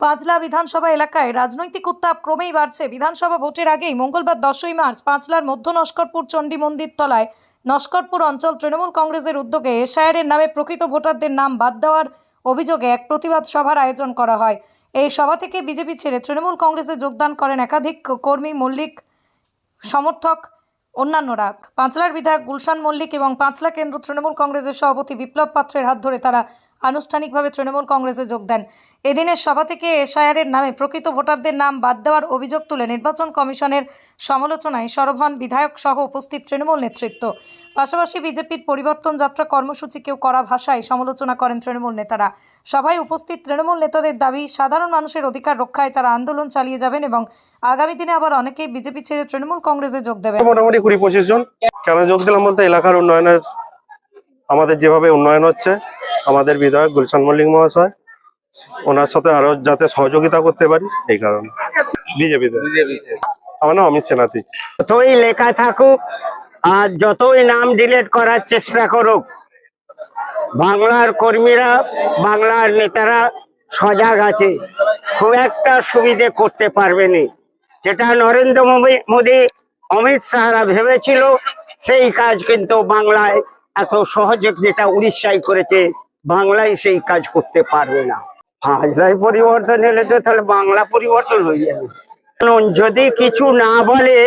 পাঁচলা বিধানসভা এলাকায় রাজনৈতিক উত্তাপ ক্রমেই বাড়ছে। বিধানসভা ভোটের আগেই মঙ্গলবার 10ই মার্চ পাঁচলার মধ্য নস্করপুর চণ্ডী মন্দির তলায় নস্করপুর অঞ্চল তৃণমূল কংগ্রেসের উদ্যোগে এসআইআরের নামে প্রকৃত ভোটারদের নাম বাদ দেওয়ার অভিযোগে এক প্রতিবাদ সভার আয়োজন করা হয়। এই সভা থেকে বিজেপি ছেড়ে তৃণমূল কংগ্রেসে যোগদান করেন একাধিক কর্মী, মল্লিক, সমর্থক, অন্যান্যরা। পাঁচলার বিধায়ক গুলশান মল্লিক এবং পাঁচলা কেন্দ্র তৃণমূল কংগ্রেসের সভাপতি বিপ্লব পাত্রের হাত ধরে তারা আনুষ্ঠানিকভাবে তৃণমূল কংগ্রেসে যোগ দেন। এদিনের সভা থেকে এসআইআরের নামে প্রকৃত ভোটারদের নাম বাদ দেওয়ার অভিযোগ তুলে নির্বাচন কমিশনের সমালোচনায় সরব হন বিধায়ক সহ উপস্থিত তৃণমূল নেতৃত্ব। পাশাপাশি বিজেপির পরিবর্তন যাত্রা কর্মসূচিকেও কড়া ভাষায় সমালোচনা করেন তৃণমূল নেতারা। সভায় উপস্থিত তৃণমূল নেতাদের দাবি, সাধারণ মানুষের অধিকার রক্ষায় তারা আন্দোলন চালিয়ে যাবেন এবং আগামী দিনে আবার অনেকেই বিজেপি ছেড়ে তৃণমূল কংগ্রেসে যোগ দেবেন। মোটামুটি 20-25 জন। কেন যোগ দিলাম বলতে, এলাকার উন্নয়নের আমাদের যেভাবে উন্নয়ন হচ্ছে, আমাদের বিধায়ক গুলশান মল্লিক মহাশয় ওনার সাথে আরো যাতে সহযোগিতা করতে পারি, এই কারণে। বিজেপিতে আমার নাম অমিত সেনাথী। যতই লেখা থাকুক আর যতই নাম ডিলিট করার চেষ্টা করুক, বাংলার কর্মীরা, বাংলার নেতারা সজাগ আছে, খুব একটা সুবিধে করতে পারবেনি। যেটা নরেন্দ্র মোদী, অমিত শাহরা ভেবেছিল, সেই কাজ কিন্তু বাংলায় এত সহজে, যেটা উড়িষ্যায় করেছে, বাংলায় সেই কাজ করতে পারবে না। হাজরায় পরিবর্তন এলে তো তাহলে বাংলা পরিবর্তন হয়ে যাবে। যদি কিছু না বলে,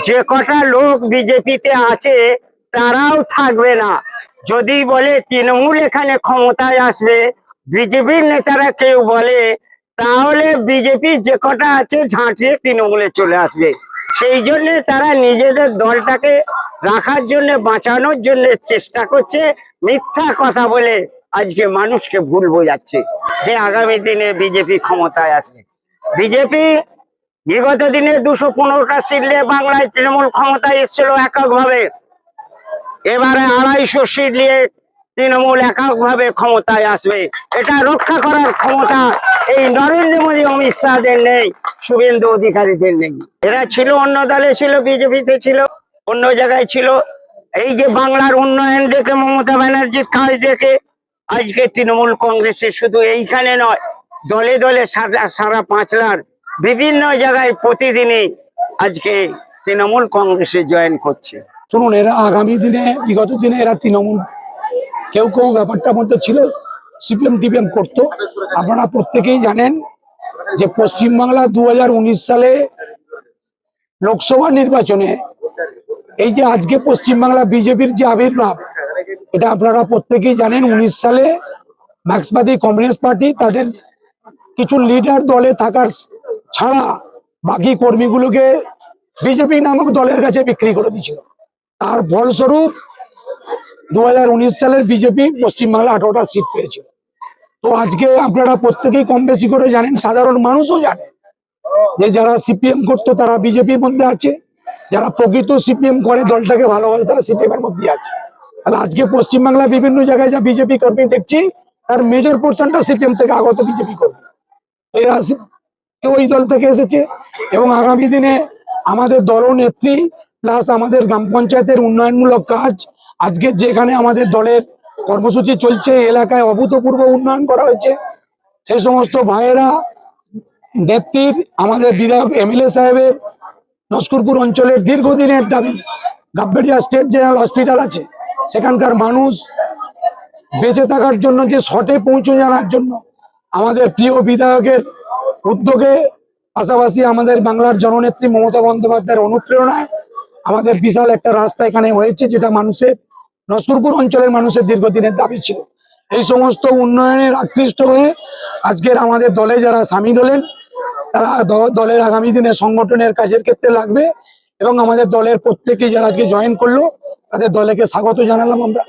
যে কটা লোক বিজেপিতে আছে তারাও থাকবে না। যদি বলে তৃণমূল এখানে ক্ষমতায় আসবে, বিজেপির নেতারা কেউ বলে, তাহলে বিজেপি যে কটা আছে ঝাঁটিয়ে তৃণমূলে চলে আসবে। সেই জন্য তারা নিজেদের দলটাকে রাখার জন্য, বাঁচানোর জন্য চেষ্টা করছে, মিথ্যা কথা বলে আজকে মানুষকে ভুল বোঝাচ্ছে যে আগামী দিনে বিজেপি ক্ষমতায় আসবে। বিজেপি বিগত দিনে 215টা সিট নিয়ে বাংলায় তৃণমূল ক্ষমতায় এসেছিল এককভাবে। এবারে 250 সিট নিয়ে তৃণমূল এককভাবে ক্ষমতায় আসবে। এটা রক্ষা করার ক্ষমতা এই নরেন্দ্র মোদী, অমিত শাহদের নেই, শুভেন্দু অধিকারীদের নেই। এরা ছিল অন্য দলে ছিল, বিজেপিতে ছিল, অন্য জায়গায় ছিল। এই যে বাংলার উন্নয়ন দেখে, মমতা ব্যানার্জির কাজ দেখে আজকে তৃণমূল কংগ্রেসে, শুধু এইখানে নয়, দলে দলে সারা পাঁচলার বিভিন্ন জায়গায় প্রতিদিনই আজকে তৃণমূল কংগ্রেসে জয়েন করছে। শুনুন, এরা আগামী দিনে, বিগত দিনে এরা তৃণমূল, কেউ কেউ ব্যাপারটার মধ্যে ছিল সিপিএম টিপিএম করতো। আপনারা প্রত্যেকেই জানেন যে পশ্চিমবাংলা 2019 সালে লোকসভা নির্বাচনে এই যে আজকে পশ্চিমবাংলা বিজেপির যে আবির্ভাব, এটা আপনারা প্রত্যেকেই জানেন। 19 সালে মার্ক্সবাদী কমিউনিস্ট পার্টি তাদের কিছু লিডার দলে থাকার ছাড়া বাকি কর্মীগুলোকে বিজেপি নামক দলের কাছে বিক্রি করে দিয়েছিল। তার ফলস্বরূপ 2019 সালের বিজেপি পশ্চিমবাংলা 18টা সিট পেয়েছিল। তো আজকে আপনারা প্রত্যেকেই কম বেশি করে জানেন, সাধারণ মানুষও জানে যে যারা সিপিএম করতো তারা বিজেপির মধ্যে আছে, যারা প্রকৃত সিপিএম করে, দলটাকে ভালোবাসে, তারা সিপিএম এর মধ্যে আছে। তাহলে আজকে পশ্চিমবাংলা বিভিন্ন জায়গায় যা বিজেপি কর্মী দেখছি, তার মেজর পোর্শনটা সিপিএম থেকে আগত বিজেপি কর্মী। এরা কেউ ওই দল থেকে এসেছে এবং আগামী দিনে আমাদের দলনেত্রী প্লাস আমাদের গ্রাম পঞ্চায়েতের উন্নয়নমূলক কাজ, আজকে যেখানে আমাদের দলের কর্মসূচি চলছে, এলাকায় অভূতপূর্ব উন্নয়ন করা হয়েছে। সেই সমস্ত ভাইয়েরা, নেত্রীর, আমাদের বিধায়ক এমএলএ সাহেবের নস্করপুর অঞ্চলের দীর্ঘদিনের দাবি, গাববেড়িয়া স্টেট জেনারেল হসপিটাল আছে, সেখানকার মানুষ বেঁচে থাকার জন্য, যে শটে পৌঁছে জানার জন্য আমাদের প্রিয় বিধায়কের উদ্যোগে, পাশাপাশি আমাদের বাংলার জননেত্রী মমতা বন্দ্যোপাধ্যায়ের অনুপ্রেরণায় আমাদের বিশাল একটা রাস্তা এখানে হয়েছে, যেটা মানুষের, নস্করপুর অঞ্চলের মানুষের দীর্ঘদিনের দাবি ছিল। এই সমস্ত উন্নয়নের আকৃষ্ট হয়ে আজকের আমাদের দলে যারা সামিল হলেন, তারা দলের আগামী দিনে সংগঠনের কাজের ক্ষেত্রে লাগবে এবং আমাদের দলের প্রত্যেকেই যারা আজকে জয়েন করলো, তাদের দলেকে স্বাগত জানালাম আমরা।